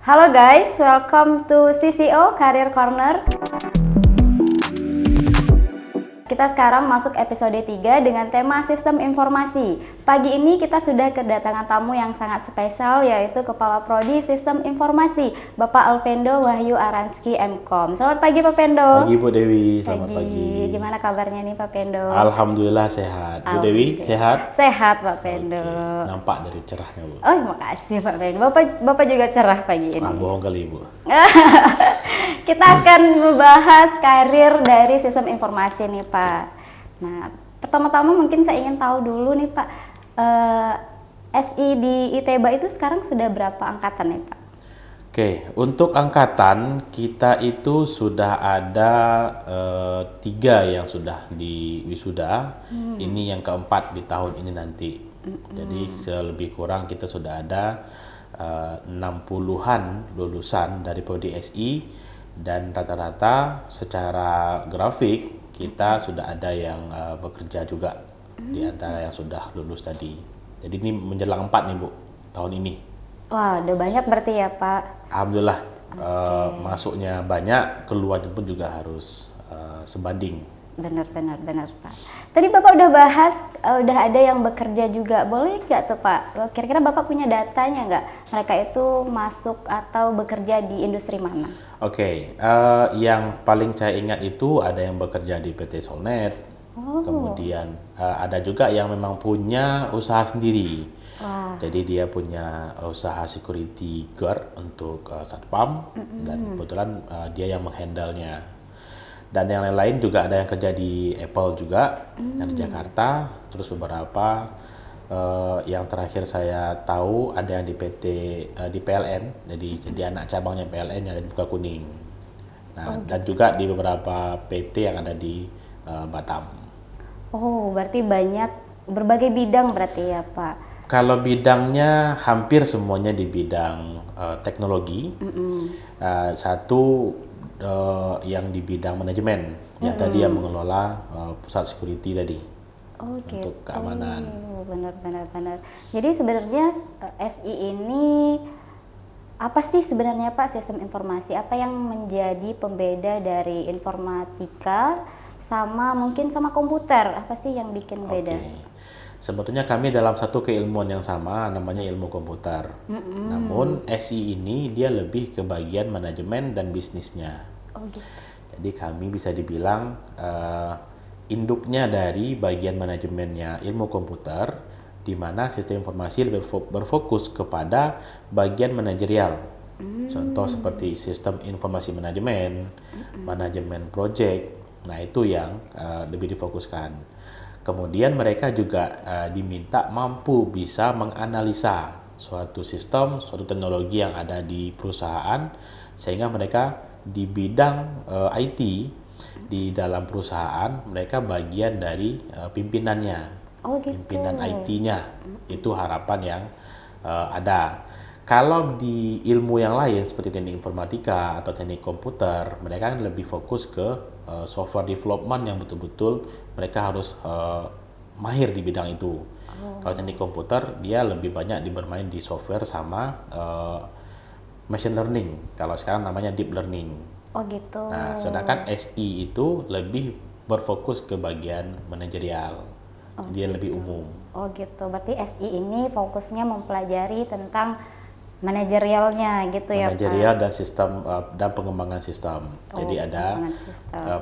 Halo guys, welcome to CCO Career Corner. Kita sekarang masuk episode 3 dengan tema sistem informasi. Pagi ini kita sudah kedatangan tamu yang sangat spesial, yaitu Kepala Prodi Sistem Informasi, Bapak Alvendo Wahyu Aranski MKom. Selamat pagi Pak Pendo. Pagi Bu Dewi, selamat pagi. Gimana kabarnya nih Pak Pendo? Alhamdulillah sehat. Bu Dewi sehat? Sehat Pak Pendo. Oke, nampak dari cerahnya Bu. Oh, makasih Pak Pendo. Bapak juga cerah pagi ini. Bohong kali Bu. Kita akan membahas karir dari sistem informasi nih Pak. Nah, pertama-tama mungkin saya ingin tahu dulu nih Pak, SI di ITB itu sekarang sudah berapa angkatan nih Pak? Oke, untuk angkatan kita itu sudah ada 3 yang sudah di wisuda. Ini yang keempat di tahun ini nanti. Jadi lebih kurang kita sudah ada 60-an lulusan dari Prodi SI. Dan rata-rata secara grafik kita sudah ada yang bekerja juga di antara yang sudah lulus tadi. Jadi ini menjelang 4 nih Bu, tahun ini. Wah, udah banyak berarti ya Pak? Alhamdulillah, masuknya banyak, keluarnya pun juga harus sebanding. Benar Pak. Tadi Bapak udah bahas, udah ada yang bekerja juga. Boleh nggak tuh Pak? Kira-kira Bapak punya datanya nggak? Mereka itu masuk atau bekerja di industri mana? Oke, yang paling saya ingat itu ada yang bekerja di PT Solnet. Kemudian ada juga yang memang punya usaha sendiri. Wah. Jadi dia punya usaha security guard untuk satpam, dan kebetulan dia yang menghandle-nya. Dan yang lain-lain juga ada yang kerja di Apple juga, yang di Jakarta. Terus beberapa yang terakhir saya tahu ada yang di PT di PLN, jadi anak cabangnya PLN yang ada di Bukakuning. Nah, dan juga di beberapa PT yang ada di Batam. Oh, berarti banyak berbagai bidang berarti ya Pak? Kalau bidangnya hampir semuanya di bidang teknologi. Satu yang di bidang manajemen, yang tadi yang mengelola pusat security tadi. Untuk keamanan. Benar. Jadi sebenarnya SI ini apa sih sebenarnya Pak sistem informasi? Apa yang menjadi pembeda dari informatika sama mungkin sama komputer? Apa sih yang bikin beda? Sebetulnya kami dalam satu keilmuan yang sama, namanya ilmu komputer. Namun SI ini dia lebih ke bagian manajemen dan bisnisnya. Gitu. Jadi kami bisa dibilang induknya dari bagian manajemennya ilmu komputer, di mana sistem informasi lebih berfokus kepada bagian manajerial. Contoh seperti sistem informasi manajemen, manajemen project. Nah, itu yang lebih difokuskan. Kemudian mereka juga diminta mampu bisa menganalisa suatu sistem, suatu teknologi yang ada di perusahaan, sehingga mereka di bidang IT di dalam perusahaan mereka bagian dari pimpinannya, Gitu. pimpinan IT-nya. Itu harapan yang ada. Kalau di ilmu yang lain seperti teknik informatika atau teknik komputer, mereka kan lebih fokus ke software development yang betul-betul mereka harus mahir di bidang itu. Kalau teknik komputer, dia lebih banyak bermain di software sama machine learning. Kalau sekarang namanya deep learning. Gitu. Nah, sedangkan SI itu lebih berfokus ke bagian manajerial. Dia lebih umum. Gitu. Berarti SI ini fokusnya mempelajari tentang manajerialnya gitu ya Pak? Manajerial dan sistem dan pengembangan sistem. Jadi ada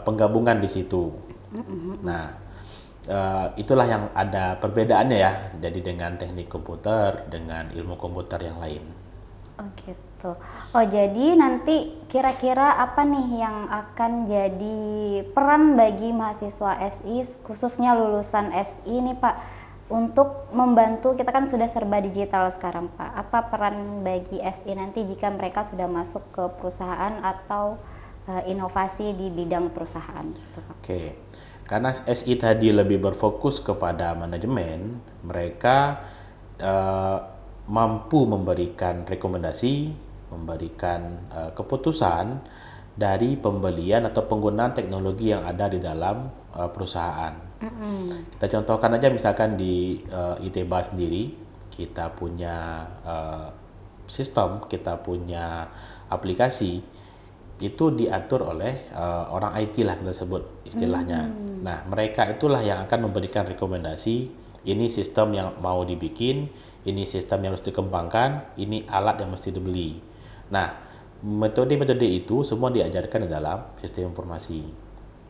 penggabungan di situ. Nah, itulah yang ada perbedaannya ya. Jadi dengan teknik komputer dengan ilmu komputer yang lain. Gitu. Jadi nanti kira-kira apa nih yang akan jadi peran bagi mahasiswa SI, khususnya lulusan SI nih Pak, untuk membantu, kita kan sudah serba digital sekarang Pak. Apa peran bagi SI nanti jika mereka sudah masuk ke perusahaan atau inovasi di bidang perusahaan gitu Pak? Karena SI tadi lebih berfokus kepada manajemen, mereka mampu memberikan rekomendasi, memberikan keputusan dari pembelian atau penggunaan teknologi yang ada di dalam perusahaan. Kita contohkan aja misalkan di ITB sendiri, kita punya sistem, kita punya aplikasi, itu diatur oleh orang IT lah kita sebut istilahnya. Nah, mereka itulah yang akan memberikan rekomendasi, ini sistem yang mau dibikin, ini sistem yang harus dikembangkan, ini alat yang mesti dibeli. Nah, metode-metode itu semua diajarkan di dalam sistem informasi.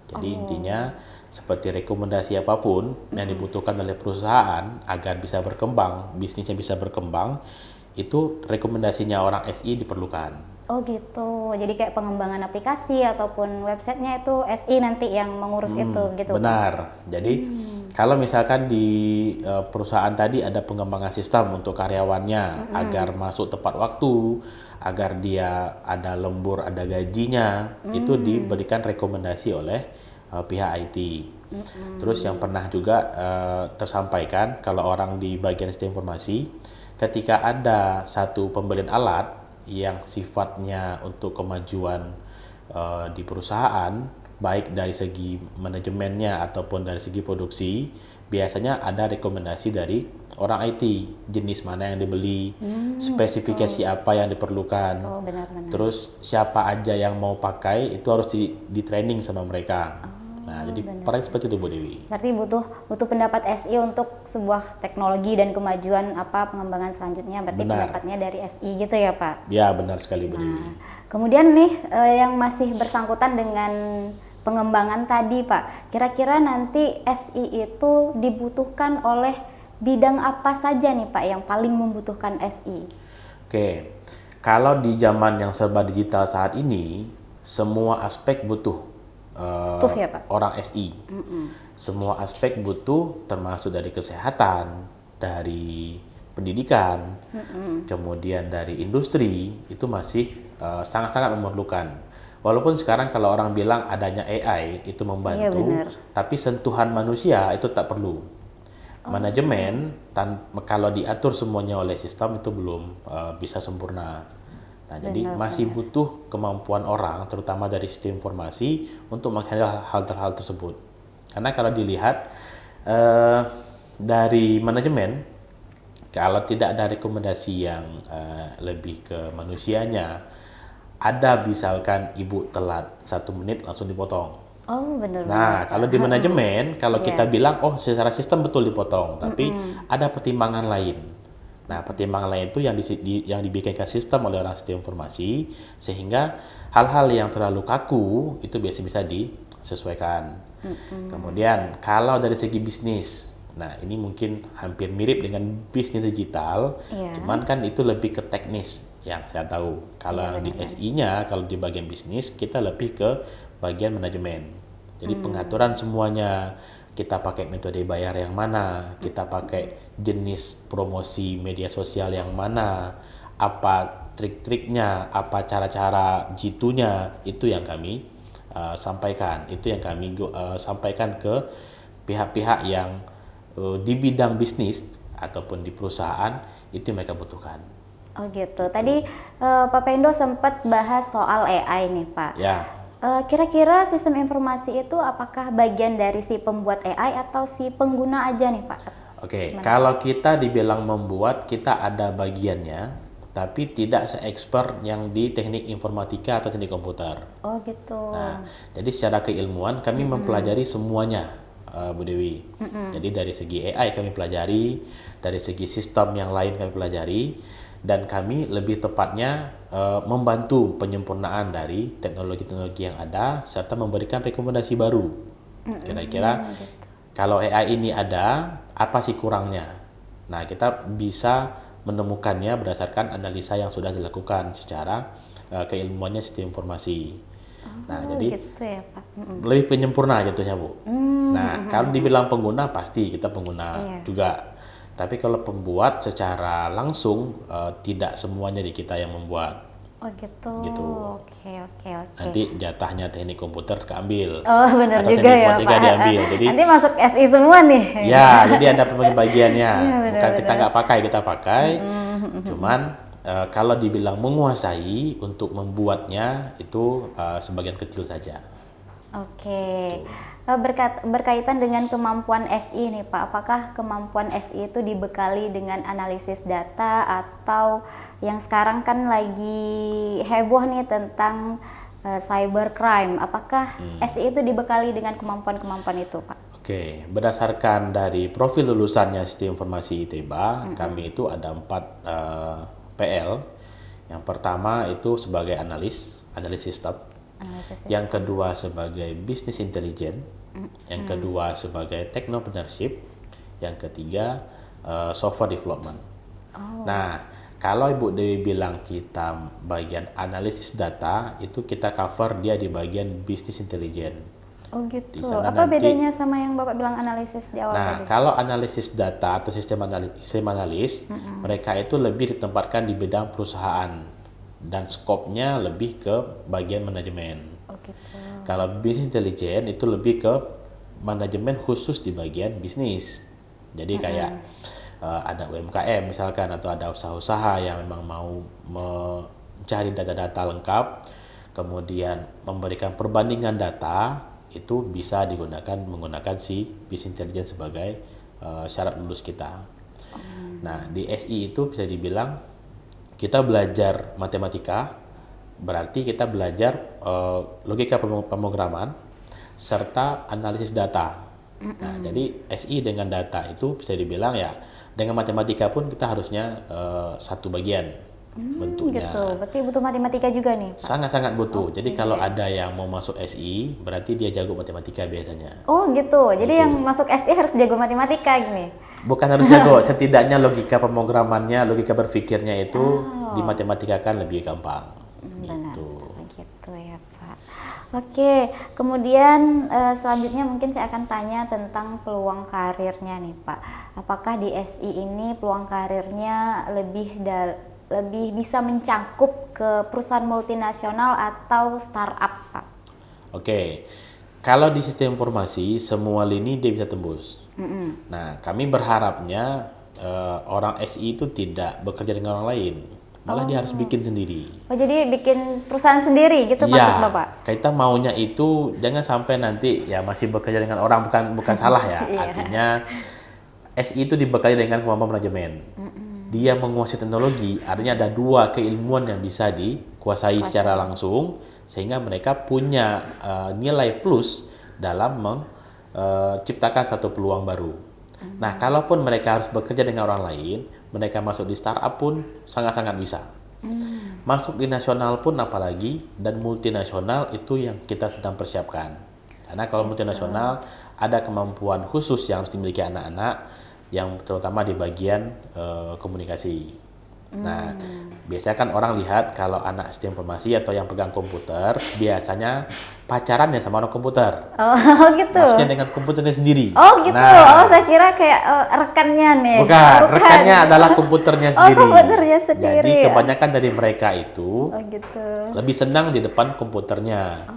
Jadi intinya seperti rekomendasi apapun yang dibutuhkan oleh perusahaan agar bisa berkembang, bisnisnya bisa berkembang, itu rekomendasinya orang SI diperlukan. Oh gitu, jadi kayak pengembangan aplikasi ataupun websitenya itu SI nanti yang mengurus itu gitu. Benar. Jadi kalau misalkan di perusahaan tadi ada pengembangan sistem untuk karyawannya agar masuk tepat waktu, agar dia ada lembur, ada gajinya, itu diberikan rekomendasi oleh pihak IT. Terus yang pernah juga tersampaikan kalau orang di bagian sistem informasi, ketika ada satu pembelian alat yang sifatnya untuk kemajuan di perusahaan, baik dari segi manajemennya ataupun dari segi produksi, biasanya ada rekomendasi dari orang IT, jenis mana yang dibeli, spesifikasi apa yang diperlukan, Oh benar-benar. terus siapa aja yang mau pakai, itu harus di training sama mereka. Nah, jadi peran seperti itu Bu Dewi. Berarti butuh pendapat SI untuk sebuah teknologi dan kemajuan pengembangan selanjutnya. Berarti Benar. pendapatnya dari SI gitu ya Pak. Ya, benar sekali Bu Dewi. Kemudian nih yang masih bersangkutan dengan pengembangan tadi Pak, kira-kira nanti SI itu dibutuhkan oleh bidang apa saja nih Pak yang paling membutuhkan SI? Oke, kalau di zaman yang serba digital saat ini, semua aspek butuh Ya, Pak? orang SI. Semua aspek butuh, termasuk dari kesehatan, dari pendidikan, kemudian dari industri, itu masih sangat-sangat memerlukan. Walaupun sekarang kalau orang bilang adanya AI itu membantu, benar. tapi sentuhan manusia itu tak perlu. Manajemen kalau diatur semuanya oleh sistem itu belum bisa sempurna. Nah, jadi masih butuh kemampuan orang, terutama dari sistem informasi, untuk menghandle hal tersebut. Karena kalau dilihat dari manajemen, kalau tidak ada rekomendasi yang lebih ke manusianya, ada misalkan ibu telat 1 menit langsung dipotong. Oh benar. Nah, kalau di manajemen, kalau kita bilang, oh secara sistem betul dipotong, tapi ada pertimbangan lain. Nah, pertimbangan lain itu yang dibikinkan sistem oleh orang sistem informasi, sehingga hal-hal yang terlalu kaku itu biasa bisa disesuaikan. Kemudian, kalau dari segi bisnis, nah ini mungkin hampir mirip dengan bisnis digital, cuman kan itu lebih ke teknis yang saya tahu. Kalau di SI-nya, kalau di bagian bisnis, kita lebih ke bagian manajemen. Jadi pengaturan semuanya, kita pakai metode bayar yang mana, kita pakai jenis promosi media sosial yang mana, apa trik-triknya, apa cara-cara jitu-nya, itu yang kami sampaikan. Itu yang kami sampaikan ke pihak-pihak yang di bidang bisnis ataupun di perusahaan, itu yang mereka butuhkan. Oh gitu. Tadi Pak Pendo sempat bahas soal AI nih Pak. Ya. Kira-kira sistem informasi itu apakah bagian dari si pembuat AI atau si pengguna aja nih Pak? Oke, kalau kita dibilang membuat, kita ada bagiannya, tapi tidak se-expert yang di teknik informatika atau teknik komputer. Oh gitu. Nah, jadi secara keilmuan kami mempelajari semuanya, Bu Dewi. Jadi dari segi AI kami pelajari, dari segi sistem yang lain kami pelajari, dan kami lebih tepatnya membantu penyempurnaan dari teknologi-teknologi yang ada, serta memberikan rekomendasi baru. Kira-kira kalau AI ini ada, apa sih kurangnya? Nah, kita bisa menemukannya berdasarkan analisa yang sudah dilakukan secara keilmuannya sistem informasi. Nah, jadi gitu ya Pak. lebih penyempurna jatuhnya Bu. Nah, kalau dibilang pengguna, pasti kita pengguna juga. Tapi kalau pembuat secara langsung, tidak semuanya di kita yang membuat. Oh gitu. Gitu. Oke. Nanti jatahnya teknik komputer keambil. Oh benar atau juga teknik ya informatika Pak. diambil. Jadi Nanti masuk SI semua nih. ya, jadi ada pembagiannya. Bukan kita benar. nggak pakai, kita pakai. Cuman kalau dibilang menguasai untuk membuatnya itu sebagian kecil saja. Oke. berkaitan dengan kemampuan SI nih Pak, apakah kemampuan SI itu dibekali dengan analisis data atau yang sekarang kan lagi heboh nih tentang cybercrime, apakah SI itu dibekali dengan kemampuan-kemampuan itu Pak? Oke, berdasarkan dari profil lulusannya Sistem Informasi ITEBA, kami itu ada 4 PL. Yang pertama itu sebagai analis sistem. Yang kedua sebagai business intelligence. Yang kedua sebagai technopreneurship. Yang ketiga software development. Nah, kalau Ibu Dewi bilang kita bagian analisis data, itu kita cover dia di bagian business intelligence. Oh gitu. Di sana Apa nanti- bedanya sama yang Bapak bilang analisis di awal Nah, tadi? kalau analisis data atau sistem analis, mereka itu lebih ditempatkan di bidang perusahaan dan skopnya lebih ke bagian manajemen. Oh gitu. Kalau business intelligence itu lebih ke manajemen khusus di bagian bisnis. Jadi kayak ada UMKM misalkan atau ada usaha-usaha yang memang mau mencari data-data lengkap, kemudian memberikan perbandingan data, itu bisa menggunakan si business intelligence sebagai syarat lulus kita. Nah, di SI itu bisa dibilang kita belajar matematika, berarti kita belajar logika pemrograman serta analisis data. Nah, jadi SI dengan data itu bisa dibilang ya dengan matematika pun kita harusnya satu bagian bentuknya. Gitu. Berarti butuh matematika juga nih Pak? Sangat-sangat butuh. Jadi kalau ada yang mau masuk SI, berarti dia jago matematika biasanya. Oh gitu. Jadi yang masuk SI harus jago matematika gini. Bukan harus jago, setidaknya logika pemrogramannya, logika berpikirnya itu di matematika kan lebih gampang. Benar. Gitu. Begitu ya Pak. Oke, kemudian selanjutnya mungkin saya akan tanya tentang peluang karirnya nih Pak. Apakah di SI ini peluang karirnya lebih bisa mencakup ke perusahaan multinasional atau startup Pak? Oke, kalau di sistem informasi semua lini dia bisa tembus. Nah, kami berharapnya orang SI itu tidak bekerja dengan orang lain, malah dia harus bikin sendiri. Oh jadi bikin perusahaan sendiri gitu maksud Bapak? Kita maunya itu jangan sampai nanti ya masih bekerja dengan orang, bukan salah ya. Iya. Artinya SI itu dibekali dengan kemampuan manajemen. Dia menguasai teknologi, artinya ada 2 keilmuan yang bisa dikuasai secara langsung, sehingga mereka punya nilai plus dalam menciptakan satu peluang baru. Nah, kalaupun mereka harus bekerja dengan orang lain, mereka masuk di startup pun sangat-sangat bisa. Masuk di nasional pun apalagi, dan multinasional itu yang kita sedang persiapkan. Karena kalau multinasional ada kemampuan khusus yang harus dimiliki anak-anak, yang terutama di bagian komunikasi. Nah, biasanya kan orang lihat kalau anak sistem informasi atau yang pegang komputer, biasanya pacarannya sama orang komputer. Oh gitu. Maksudnya dengan komputernya sendiri. Oh gitu. Nah, Oh saya kira kayak rekannya nih. bukan, rekannya adalah komputernya sendiri. komputernya sendiri. Jadi kebanyakan dari mereka itu Oh gitu. lebih senang di depan komputernya.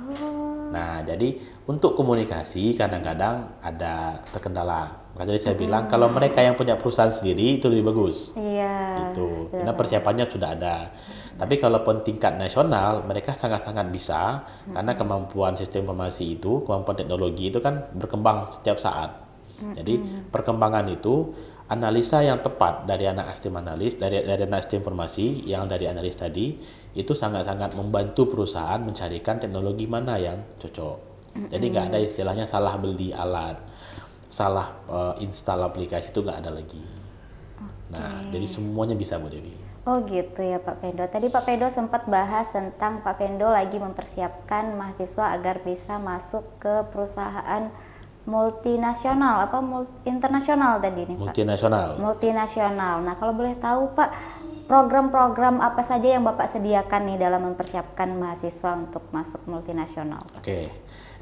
Nah, jadi untuk komunikasi kadang-kadang ada terkendala. Maka tadi saya bilang kalau mereka yang punya perusahaan sendiri itu lebih bagus. Iya. Itu karena persiapannya sudah ada. Tapi kalaupun tingkat nasional mereka sangat-sangat bisa karena kemampuan sistem informasi itu, kemampuan teknologi itu kan berkembang setiap saat. Jadi perkembangan itu analisa yang tepat dari anak sistem analis, dari anak sistem informasi yang dari analis tadi itu sangat-sangat membantu perusahaan mencarikan teknologi mana yang cocok. Jadi nggak ada istilahnya salah beli alat, salah install aplikasi, itu nggak ada lagi. Nah, jadi semuanya bisa Bu Dewi. Oh gitu ya Pak Pendo. Tadi Pak Pendo sempat bahas tentang Pak Pendo lagi mempersiapkan mahasiswa agar bisa masuk ke perusahaan multinasional internasional tadi nih Pak? Multinasional. Multinasional. Nah kalau boleh tahu Pak, program-program apa saja yang Bapak sediakan nih dalam mempersiapkan mahasiswa untuk masuk multinasional? Oke.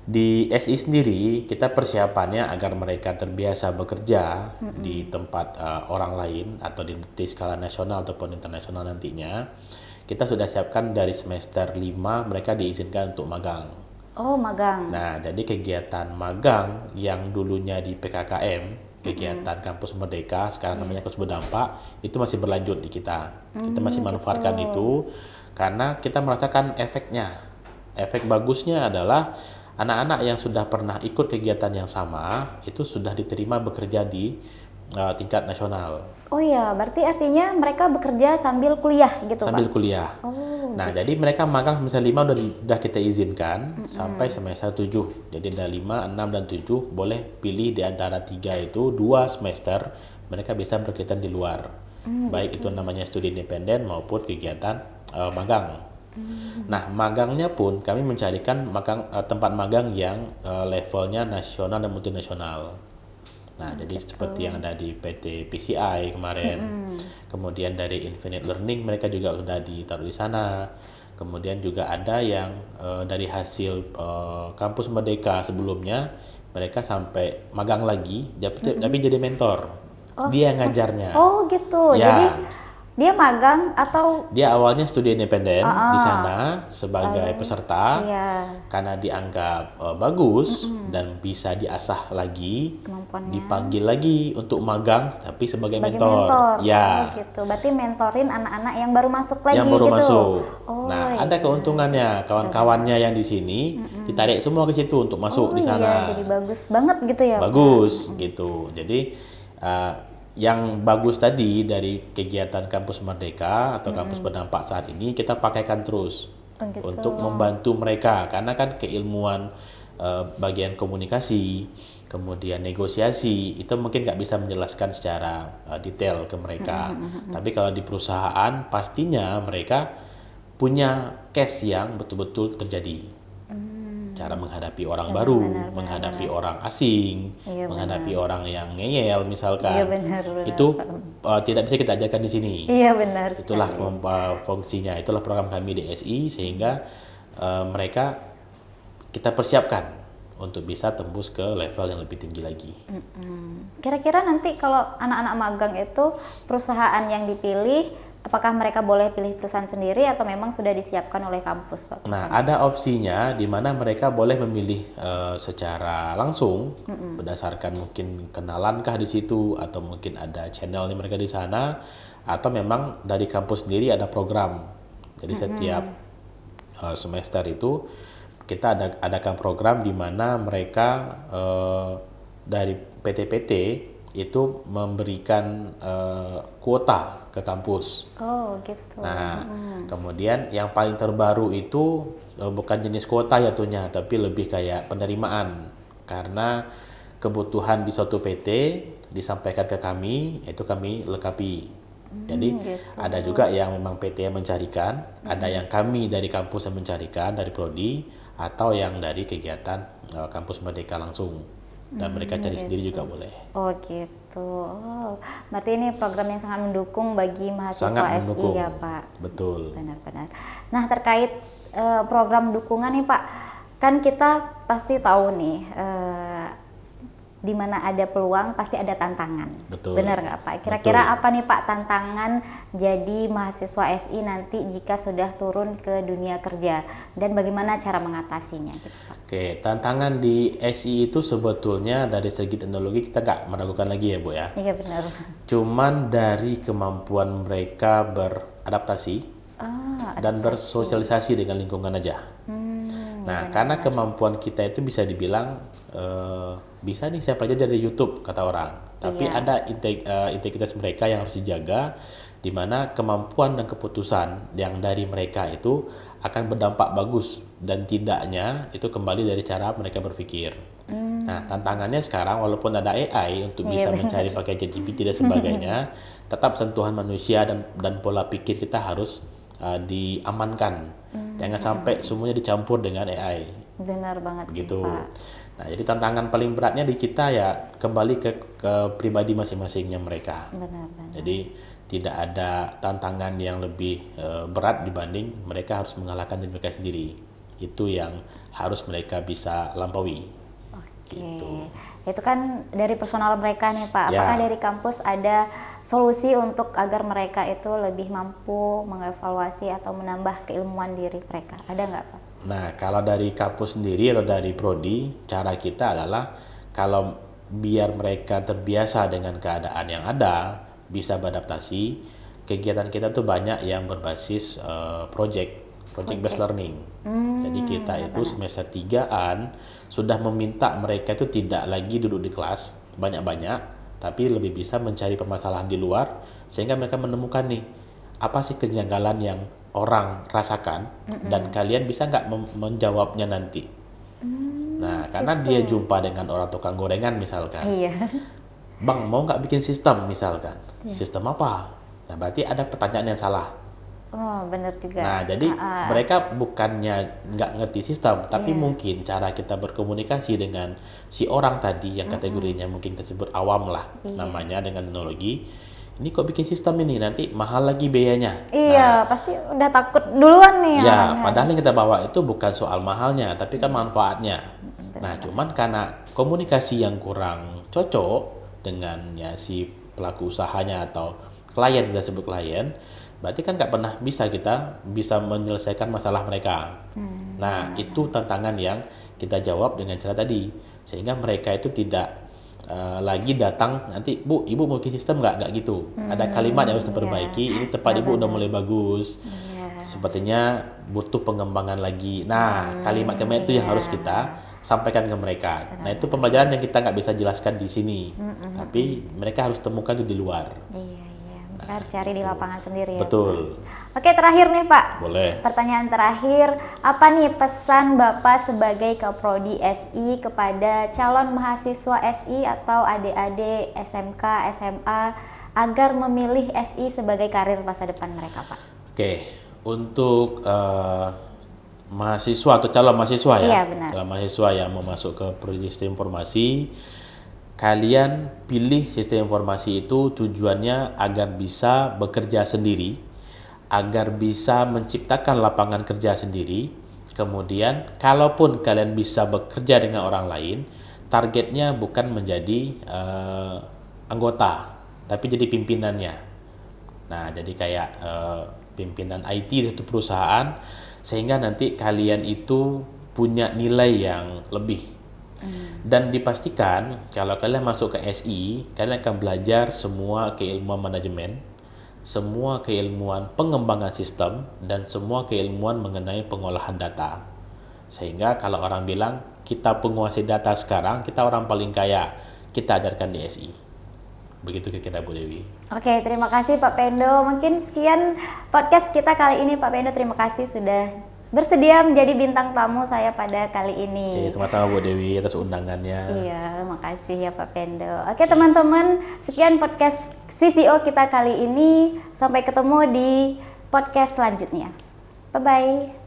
Di SI sendiri kita persiapannya agar mereka terbiasa bekerja di tempat orang lain atau di skala nasional ataupun internasional nantinya. Kita sudah siapkan dari semester 5 mereka diizinkan untuk magang. Oh magang. Nah, jadi kegiatan magang yang dulunya di PKKM, kegiatan Kampus Merdeka, sekarang namanya Kampus Berdampak, itu masih berlanjut di kita. Kita masih manfaatkan itu karena kita merasakan efeknya. Efek bagusnya adalah anak-anak yang sudah pernah ikut kegiatan yang sama itu sudah diterima bekerja di tingkat nasional. Oh ya, berarti artinya mereka bekerja sambil kuliah gitu, Sambil Pak? kuliah. Oh, Nah, jadi mereka magang semester 5 udah kita izinkan sampai semester 7. Jadi ada 5, 6, dan 7 boleh pilih di antara 3 itu 2 semester mereka bisa berkegiatan di luar. Baik itu namanya studi independen maupun kegiatan magang. Nah, magangnya pun kami mencarikan tempat magang yang levelnya nasional dan multinasional. Nah, jadi seperti yang ada di PT PCI kemarin, kemudian dari Infinite Learning mereka juga sudah ditaruh di sana. Kemudian juga ada yang dari hasil kampus Merdeka sebelumnya mereka sampai magang lagi, tapi jadi mentor. Dia yang ngajarnya. Oh gitu. Ya. Jadi dia magang atau Dia awalnya studi independen di sana sebagai peserta. Iya. Karena dianggap bagus dan bisa diasah lagi, Kemampuannya. dipanggil lagi untuk magang tapi sebagai mentor. mentor? Ya, Oh gitu. Berarti mentorin anak-anak yang baru masuk lagi yang baru gitu. masuk. Oh, Nah, iya. ada keuntungannya kawan-kawannya yang di sini ditarik semua ke situ untuk masuk di Iya, sana. jadi bagus banget gitu ya, Pak? Bagus gitu. Jadi yang bagus tadi dari kegiatan kampus Merdeka atau kampus berdampak saat ini kita pakaikan terus Oh, gitu. untuk membantu mereka karena kan keilmuan bagian komunikasi kemudian negosiasi itu mungkin nggak bisa menjelaskan secara detail ke mereka. Tapi kalau di perusahaan pastinya mereka punya case yang betul-betul terjadi. Cara menghadapi orang baru, menghadapi orang asing, Iya, menghadapi orang yang ngeyel misalkan. Iya, benar. Itu tidak bisa kita ajarkan di sini. Iya benar. Itulah fungsinya, itulah program kami di SI sehingga mereka kita persiapkan untuk bisa tembus ke level yang lebih tinggi lagi. Kira-kira nanti kalau anak-anak magang itu perusahaan yang dipilih, apakah mereka boleh pilih perusahaan sendiri atau memang sudah disiapkan oleh kampus, Pak? Nah, ada opsinya di mana mereka boleh memilih secara langsung berdasarkan mungkin kenalankah di situ atau mungkin ada channelnya mereka di sana atau memang dari kampus sendiri ada program. Jadi setiap semester itu kita adakan program di mana mereka dari PT-PT itu memberikan kuota ke kampus. Oh gitu. Nah, kemudian yang paling terbaru itu bukan jenis kuota jatuhnya, tapi lebih kayak penerimaan. Karena kebutuhan di suatu PT disampaikan ke kami, itu kami lengkapi. Jadi ada juga yang memang PT yang mencarikan, ada yang kami dari kampus yang mencarikan, dari prodi, atau yang dari kegiatan kampus Merdeka langsung. Dan mereka cari sendiri juga boleh. Oh gitu. Oh, berarti ini program yang sangat mendukung bagi mahasiswa Sangat mendukung. SI ya, Pak. Betul. Benar-benar. Nah, terkait program dukungan nih, Pak. Kan kita pasti tahu nih di mana ada peluang pasti ada tantangan. Betul. Benar nggak, Pak? Kira-kira Betul. apa nih, Pak, tantangan jadi mahasiswa SI nanti jika sudah turun ke dunia kerja dan bagaimana cara mengatasinya gitu, Pak? Oke, tantangan di SI itu sebetulnya dari segi teknologi kita nggak meragukan lagi ya Bu ya. Iya benar. Cuman dari kemampuan mereka beradaptasi dan bersosialisasi dengan lingkungan aja. Nah, karena kemampuan kita itu bisa dibilang bisa nih saya pelajari dari YouTube kata orang. Tapi ada integritas mereka yang harus dijaga, di mana kemampuan dan keputusan yang dari mereka itu akan berdampak bagus dan tidaknya itu kembali dari cara mereka berpikir. Nah, tantangannya sekarang walaupun ada AI untuk bisa mencari pakai ChatGPT dan sebagainya, tetap sentuhan manusia dan pola pikir kita harus diamankan. Jangan sampai semuanya dicampur dengan AI. Benar banget Gitu. sih, Pak. Nah, jadi tantangan paling beratnya di kita ya kembali ke pribadi masing-masingnya mereka. Benar-benar. Jadi tidak ada tantangan yang lebih berat dibanding mereka harus mengalahkan diri mereka sendiri. Itu yang harus mereka bisa lampaui. Oke. Gitu. Itu kan dari personal mereka nih, Pak. Ya. Apakah dari kampus ada solusi untuk agar mereka itu lebih mampu mengevaluasi atau menambah keilmuan diri mereka? Ada nggak, Pak? Nah, kalau dari kampus sendiri atau dari prodi, cara kita adalah kalau biar mereka terbiasa dengan keadaan yang ada, bisa beradaptasi, kegiatan kita tuh banyak yang berbasis project. project based learning. Jadi kita itu semester 3-an sudah meminta mereka itu tidak lagi duduk di kelas banyak-banyak, tapi lebih bisa mencari permasalahan di luar, sehingga mereka menemukan nih apa sih kejanggalan yang orang rasakan dan kalian bisa nggak menjawabnya nanti. Nah, karena dia jumpa dengan orang tukang gorengan misalkan, Iya. Bang mau nggak bikin sistem misalkan, sistem apa? Nah, berarti ada pertanyaan yang salah. Oh, benar juga. Nah, jadi mereka bukannya nggak ngerti sistem, tapi mungkin cara kita berkomunikasi dengan si orang tadi yang kategorinya mungkin kita sebut awam lah namanya dengan teknologi. Ini kok bikin sistem ini, nanti mahal lagi biayanya. Iya, pasti udah takut duluan nih. Ya, padahal yang kita bawa itu bukan soal mahalnya, tapi kan manfaatnya. Nah, cuman karena komunikasi yang kurang cocok dengan ya si pelaku usahanya atau klien, kita sebut klien, berarti kan nggak pernah kita bisa menyelesaikan masalah mereka. Nah, itu tantangan yang kita jawab dengan cara tadi, sehingga mereka itu tidak lagi datang nanti, Bu, Ibu mau bikin sistem nggak gitu. Ada kalimat yang harus diperbaiki. Ini tempat Ibu udah mulai bagus. Sepertinya butuh pengembangan lagi. Nah, kalimat-kalimat itu yang harus kita sampaikan ke mereka. Nah, itu pembelajaran yang kita nggak bisa jelaskan di sini, tapi mereka harus temukan itu di luar. Iya. Mereka harus cari di lapangan sendiri ya. Betul. Oke, terakhir nih Pak. Boleh. Pertanyaan terakhir, apa nih pesan Bapak sebagai Kaprodi SI kepada calon mahasiswa SI atau adik-adik SMK, SMA agar memilih SI sebagai karir masa depan mereka, Pak? Oke, untuk mahasiswa atau calon mahasiswa ya, Iya, benar. calon mahasiswa yang mau masuk ke prodi sistem informasi, kalian pilih sistem informasi itu tujuannya agar bisa bekerja sendiri, agar bisa menciptakan lapangan kerja sendiri. Kemudian, kalaupun kalian bisa bekerja dengan orang lain, targetnya bukan menjadi anggota, tapi jadi pimpinannya. Nah, jadi kayak pimpinan IT di satu perusahaan, sehingga nanti kalian itu punya nilai yang lebih. Dan dipastikan kalau kalian masuk ke SI, kalian akan belajar semua keilmuan manajemen, semua keilmuan pengembangan sistem, dan semua keilmuan mengenai pengolahan data. Sehingga kalau orang bilang kita penguasai data sekarang, kita orang paling kaya, kita ajarkan di SI. Begitu kira-kira Bu Dewi. Oke, terima kasih Pak Pendo. Mungkin sekian podcast kita kali ini Pak Pendo. Terima kasih sudah bersedia menjadi bintang tamu saya pada kali ini. Oke, sama-sama Bu Dewi atas undangannya. Iya, makasih ya Pak Pendo. Oke teman-teman, sekian podcast CCO kita kali ini. Sampai ketemu di podcast selanjutnya. Bye-bye.